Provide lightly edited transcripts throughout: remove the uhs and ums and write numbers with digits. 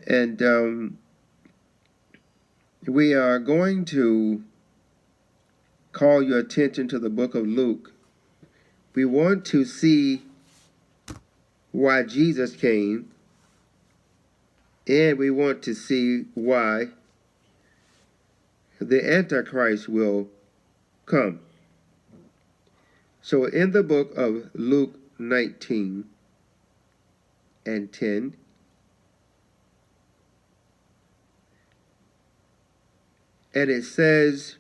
And we are going to call your attention to the book of Luke. We want to see why Jesus came, and we want to see why the antichrist will come. So in the book of Luke 19 and 10, and it says,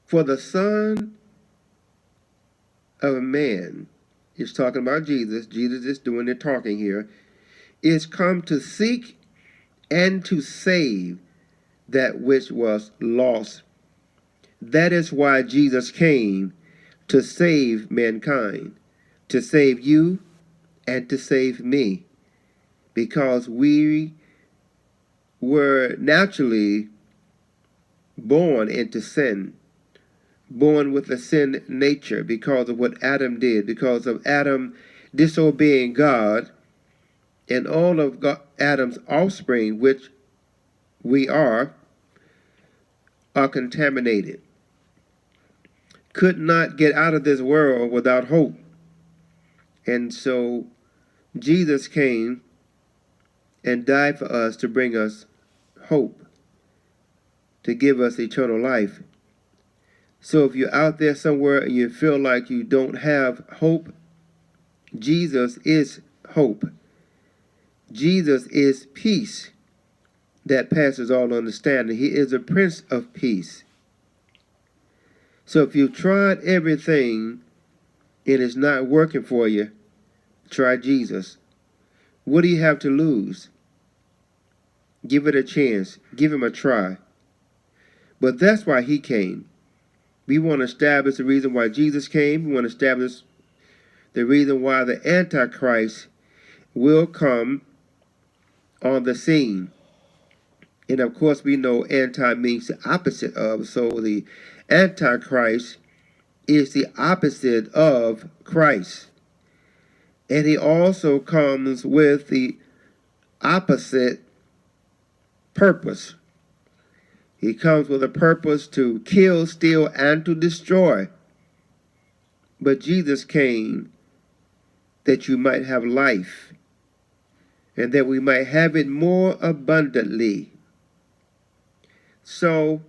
"For the Son of Man," he's talking about Jesus, Jesus is doing the talking here, "is come to seek and to save that which was lost." That is why Jesus came, to save mankind, to save you and to save me, because we were naturally born into sin, born with a sin nature because of what Adam did, because of Adam disobeying God, and all of Adam's offspring, which we are contaminated, could not get out of this world without hope. And so Jesus came and died for us to bring us hope, to give us eternal life. So if you're out there somewhere and you feel like you don't have hope, Jesus is hope. Jesus is peace that passes all understanding. He is a Prince of Peace. So if you've tried everything and it's not working for you, try Jesus. What do you have to lose? Give it a chance. Give him a try. But that's why he came. We want to establish the reason why Jesus came. We want to establish the reason why the Antichrist will come on the scene. And of course, we know anti means the opposite of. So the Antichrist is the opposite of Christ. And he also comes with the opposite purpose. He comes with a purpose to kill, steal, and to destroy. But Jesus came that you might have life, and that we might have it more abundantly. So,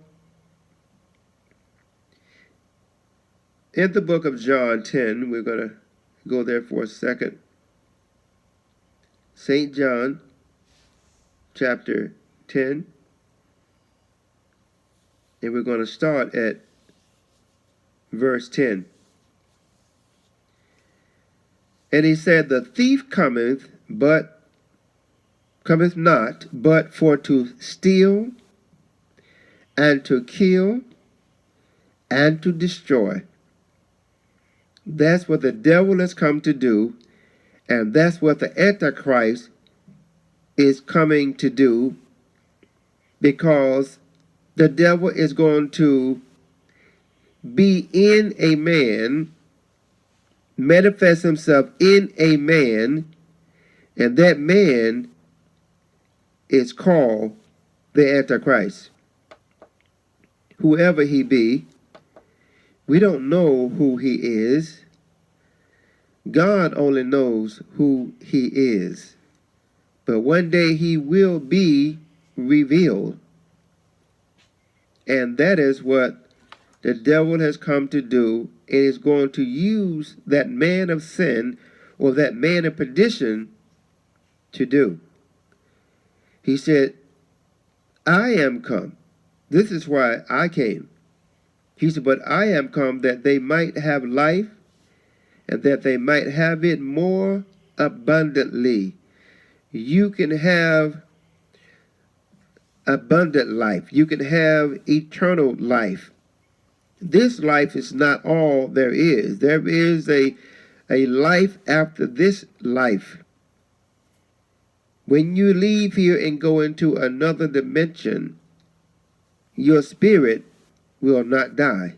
in the book of John 10, we're going to go there for a second. St. John, chapter 10. And we're going to start at verse 10. "And he said, The thief cometh not, but for to steal, and to kill, and to destroy." That's what the devil has come to do, and that's what the Antichrist is coming to do, because the devil is going to be in a man, manifest himself in a man, and that man is called the Antichrist. Whoever he be, we don't know who he is. God only knows who he is. But one day he will be revealed. And that is what the devil has come to do, and is going to use that man of sin, or that man of perdition, to do. He said, I am come. This is why I came. He said, but I am come that they might have life, and that they might have it more abundantly. You can have abundant life. You can have eternal life. This life is not all there is. There is a life after this life. When you leave here and go into another dimension, your spirit will not die.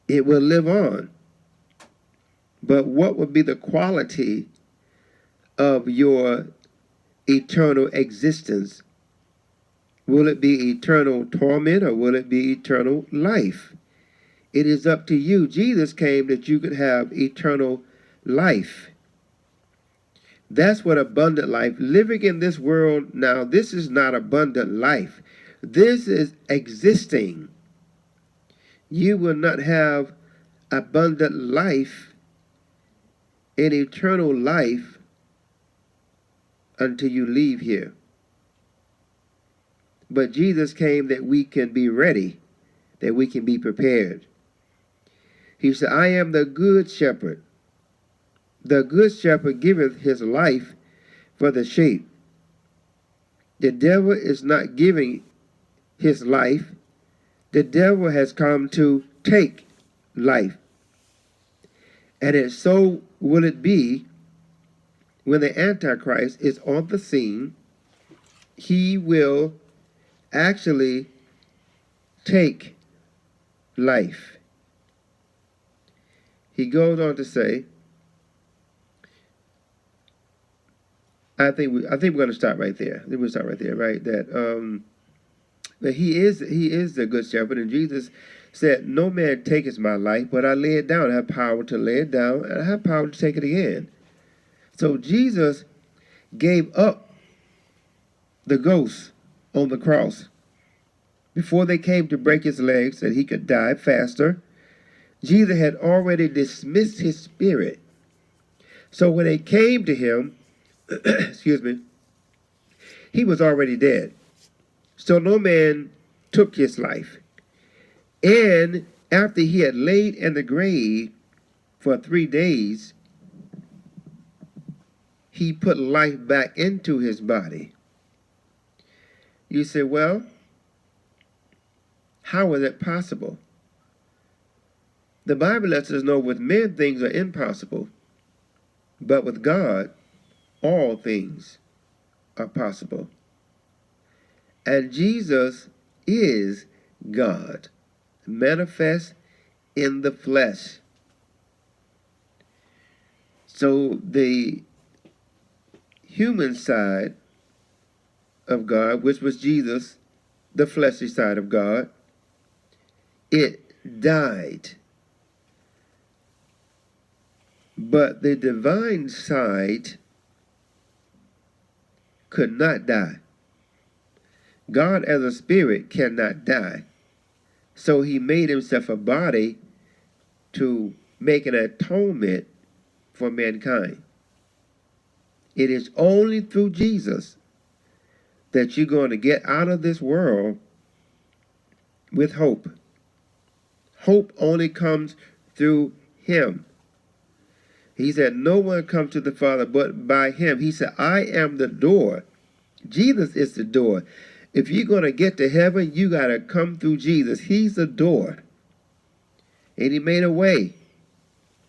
It will live on. But what would be the quality of your eternal existence? Will it be eternal torment or will it be eternal life? It is up to you. Jesus came that you could have eternal life. That's what abundant life. Living in this world now, this is not abundant life. This is existing. You will not have abundant life and eternal life until you leave here. But Jesus came that we can be ready, that we can be prepared. He said, I am the good shepherd. The good shepherd giveth his life for the sheep. The devil is not giving his life. The devil has come to take life. And so will it be when the antichrist is on the scene. He will actually take life. He goes on to say, I think we're going to stop right there. I think we'll stop right there, right? That he is the good shepherd, and Jesus said, "No man taketh my life, but I lay it down. I have power to lay it down, and I have power to take it again." So Jesus gave up the ghost on the cross before they came to break his legs, that he could die faster. Jesus had already dismissed his spirit. So when they came to him, excuse me, he was already dead. So no man took his life. And after he had laid in the grave for 3 days, he put life back into his body. You say, well, how is that possible? The Bible lets us know with men things are impossible, but with God, all things are possible. And Jesus is God, manifest in the flesh. So the human side of God, which was Jesus, the fleshly side of God, it died. But the divine side could not die. God as a spirit cannot die. So he made himself a body to make an atonement for mankind. It is only through Jesus that you're going to get out of this world with hope. Hope only comes through him. He said, no one comes to the Father but by him. He said, I am the door. Jesus is the door. If you're going to get to heaven, you got to come through Jesus. He's the door. And he made a way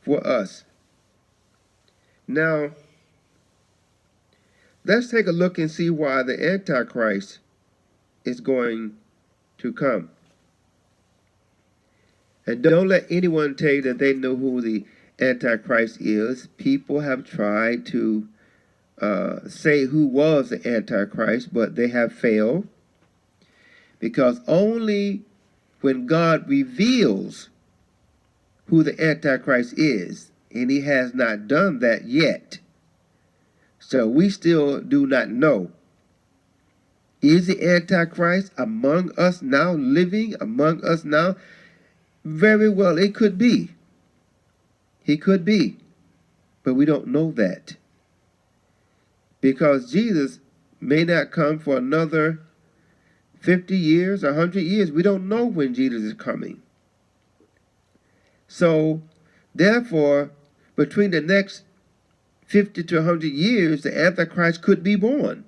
for us. Now, let's take a look and see why the Antichrist is going to come. And don't let anyone tell you that they know who the Antichrist is. People have tried to say who was the Antichrist, but they have failed. Because only when God reveals who the Antichrist is, and he has not done that yet. So we still do not know. Is the Antichrist among us now, living among us now? Very well, it could be. He could be. But we don't know that. Because Jesus may not come for another 50 years, 100 years. We don't know when Jesus is coming. So, therefore, between the next 50 to 100 years, the Antichrist could be born.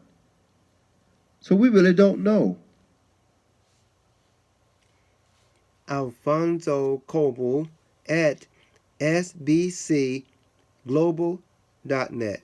So we really don't know. Alfonso Coble at sbcglobal.net